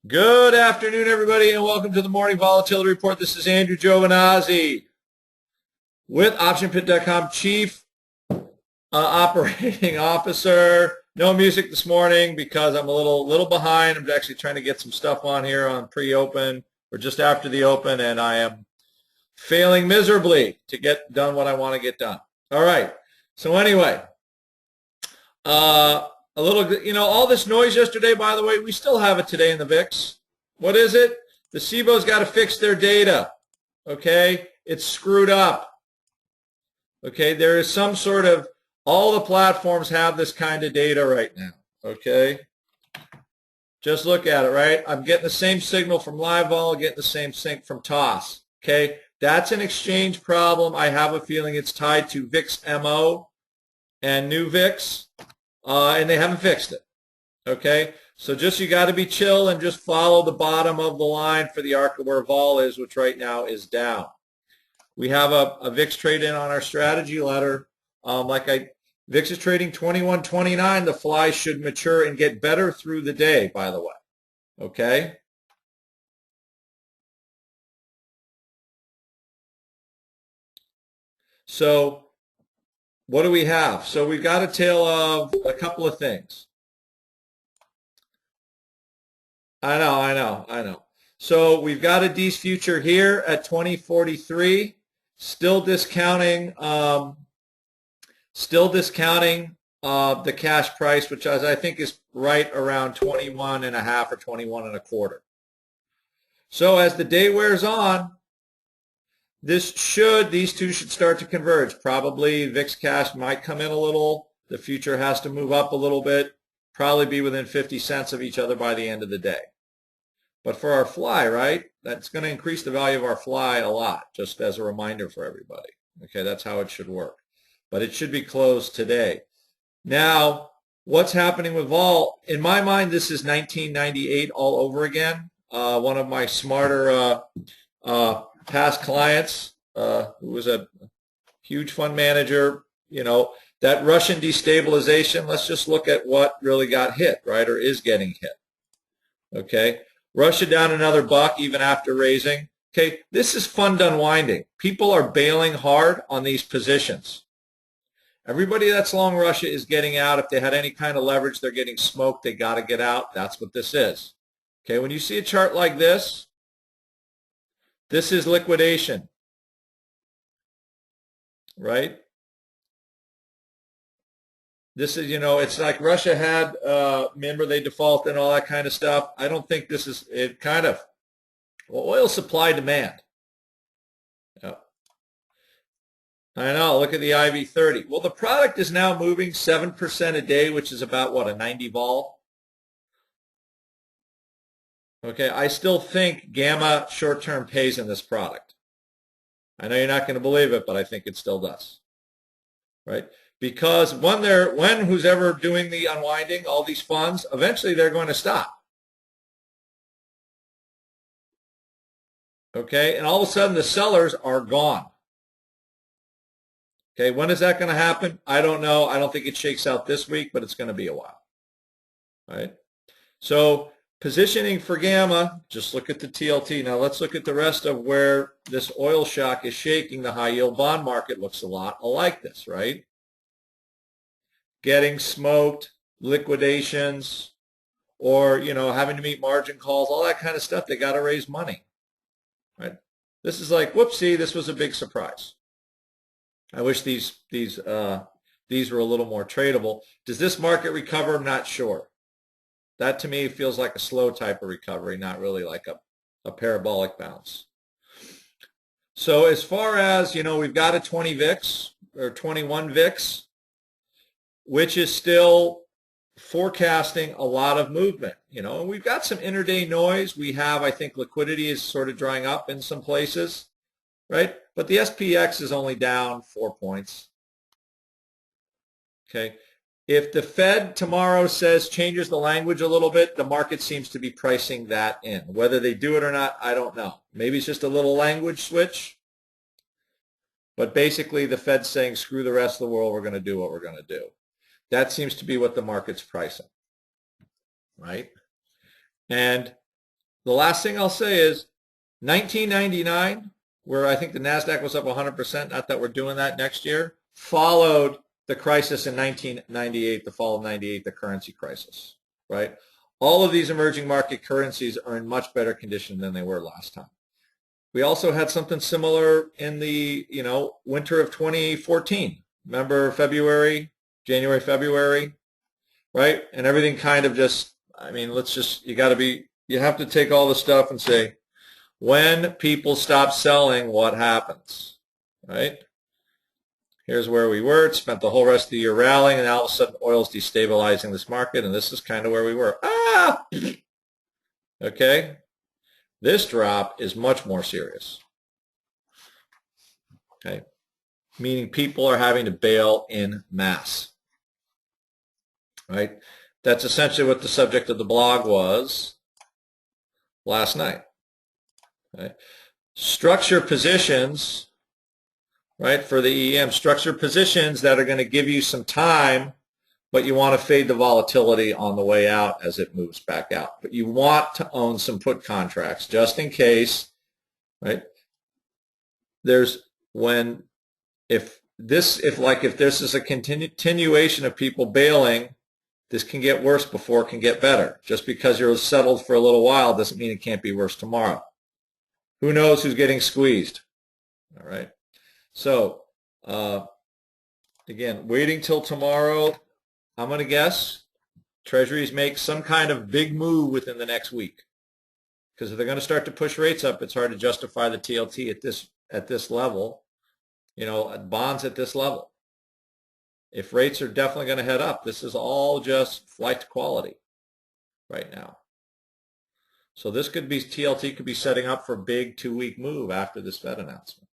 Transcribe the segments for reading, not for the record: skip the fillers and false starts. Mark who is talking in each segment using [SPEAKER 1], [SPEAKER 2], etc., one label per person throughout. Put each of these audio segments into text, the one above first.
[SPEAKER 1] Good afternoon, everybody, and welcome to the Morning Volatility Report. This is Andrew Giovinazzi with OptionPit.com Chief Operating Officer. No music this morning because I'm a little behind. I'm actually trying to get some stuff on here on pre-open or just after the open, and I am failing miserably to get done what I want to get done. All right. So anyway, a little, all this noise yesterday, by the way, we still have it today in the VIX. What is it? The SIBO's got to fix their data. Okay? It's screwed up. Okay? There is some sort of, all the platforms have this kind of data right now. Okay? Just look at it, right? I'm getting the same signal from LiveVol, getting the same sync from TOS. Okay? That's an exchange problem. I have a feeling it's tied to VIX MO and new VIX. And they haven't fixed it. Okay, so you got to be chill and just follow the bottom of the line for the arc of where vol is, which right now is down. We have a VIX trade in on our strategy letter. VIX is trading 21.29. The fly should mature and get better through the day, by the way. Okay. So what do we have? So we've got a tale of a couple of things. I know. So we've got a D's future here at 2043, still discounting the cash price, which I think is right around 21.5 or 21.25. So as the day wears on, these two should start to converge. Probably VIX cash might come in a little. The future has to move up a little bit. Probably be within 50 cents of each other by the end of the day. But for our fly, right, that's going to increase the value of our fly a lot, just as a reminder for everybody. Okay, that's how it should work. But it should be closed today. Now, what's happening with vol? In my mind, this is 1998 all over again. One of my smarter past clients, who was a huge fund manager, that Russian destabilization, let's just look at what really got hit, right, or is getting hit. Okay, Russia down another buck even after raising. Okay, this is fund unwinding. People are bailing hard on these positions. Everybody that's long Russia is getting out. If they had any kind of leverage, they're getting smoked. They got to get out. That's what this is. Okay, when you see a chart like this is liquidation, right? This is, it's like Russia had, remember they defaulted and all that kind of stuff. I don't think this is, oil supply demand. Yeah. I know, look at the IV30. Well, the product is now moving 7% a day, which is about, what, a 90 vol? Okay, I still think gamma short-term pays in this product. I know you're not going to believe it, but I think it still does, right? Because when who's ever doing the unwinding, all these funds, eventually they're going to stop. Okay, and all of a sudden the sellers are gone. Okay, when is that going to happen? I don't know. I don't think it shakes out this week, but it's going to be a while. All right, so positioning for gamma, just look at the TLT. Now let's look at the rest of where this oil shock is shaking. The high yield bond market looks a lot like this, right? Getting smoked, liquidations, or, having to meet margin calls, all that kind of stuff. They got to raise money, right? This is like, whoopsie, this was a big surprise. I wish these were a little more tradable. Does this market recover? I'm not sure. That to me feels like a slow type of recovery, not really like a parabolic bounce. So as far as, we've got a 20 VIX or 21 VIX, which is still forecasting a lot of movement, and we've got some intraday noise. We have, I think, liquidity is sort of drying up in some places, right? But the SPX is only down 4 points. Okay. If the Fed tomorrow changes the language a little bit, the market seems to be pricing that in. Whether they do it or not, I don't know. Maybe it's just a little language switch. But basically, the Fed's saying, screw the rest of the world, we're going to do what we're going to do. That seems to be what the market's pricing, right? And the last thing I'll say is 1999, where I think the NASDAQ was up 100%, not that we're doing that next year, followed the crisis in 1998, the fall of 98, the currency crisis, right? All of these emerging market currencies are in much better condition than they were last time. We also had something similar in the, winter of 2014. Remember February, January, February, right? And everything kind of just, you have to take all the stuff and say, when people stop selling, what happens, right? Here's where we were. It spent the whole rest of the year rallying, and all of a sudden oil's destabilizing this market, and this is kind of where we were. Okay? This drop is much more serious. Okay? Meaning people are having to bail in mass. Right? That's essentially what the subject of the blog was last night. Okay? Structure positions, right, for the EM, structure positions that are going to give you some time, but you want to fade the volatility on the way out as it moves back out. But you want to own some put contracts just in case, right? If this is a continuation of people bailing, this can get worse before it can get better. Just because you're settled for a little while doesn't mean it can't be worse tomorrow. Who knows who's getting squeezed? All right. So, again, waiting till tomorrow, I'm going to guess Treasuries make some kind of big move within the next week. Because if they're going to start to push rates up, it's hard to justify the TLT at this level, bonds at this level. If rates are definitely going to head up, this is all just flight to quality right now. So this could be, TLT could be setting up for a big 2-week move after this Fed announcement.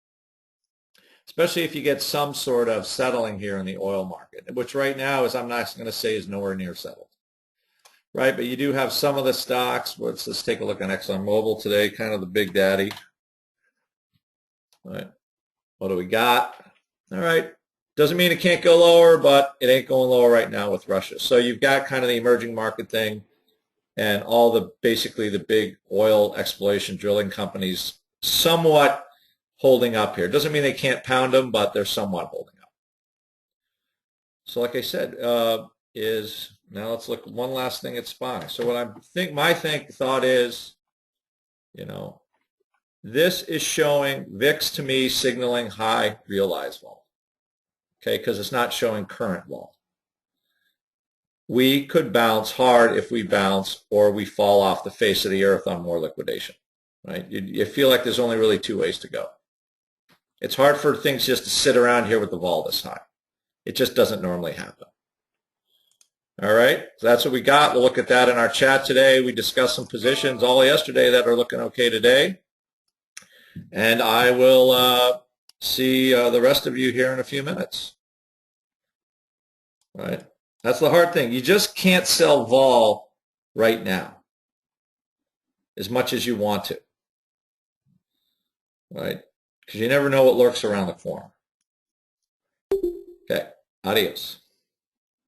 [SPEAKER 1] Especially if you get some sort of settling here in the oil market, which right now I'm not going to say is nowhere near settled. Right, but you do have some of the stocks. Let's just take a look on ExxonMobil today, kind of the big daddy. All right, what do we got? All right, doesn't mean it can't go lower, but it ain't going lower right now with Russia. So you've got kind of the emerging market thing and basically the big oil exploration drilling companies somewhat holding up here. Doesn't mean they can't pound them, but they're somewhat holding up. So like I said, now let's look one last thing at SPY. So my thought is, this is showing VIX to me signaling high realized vol. Okay, because it's not showing current vol. We could bounce hard if we bounce or we fall off the face of the earth on more liquidation. Right? You feel like there's only really 2 ways to go. It's hard for things just to sit around here with the vol this high. It just doesn't normally happen. All right, so that's what we got. We'll look at that in our chat today. We discussed some positions all yesterday that are looking okay today. And I will see the rest of you here in a few minutes. All right, that's the hard thing. You just can't sell vol right now as much as you want to. All right? Because you never know what lurks around the corner. Okay, adios.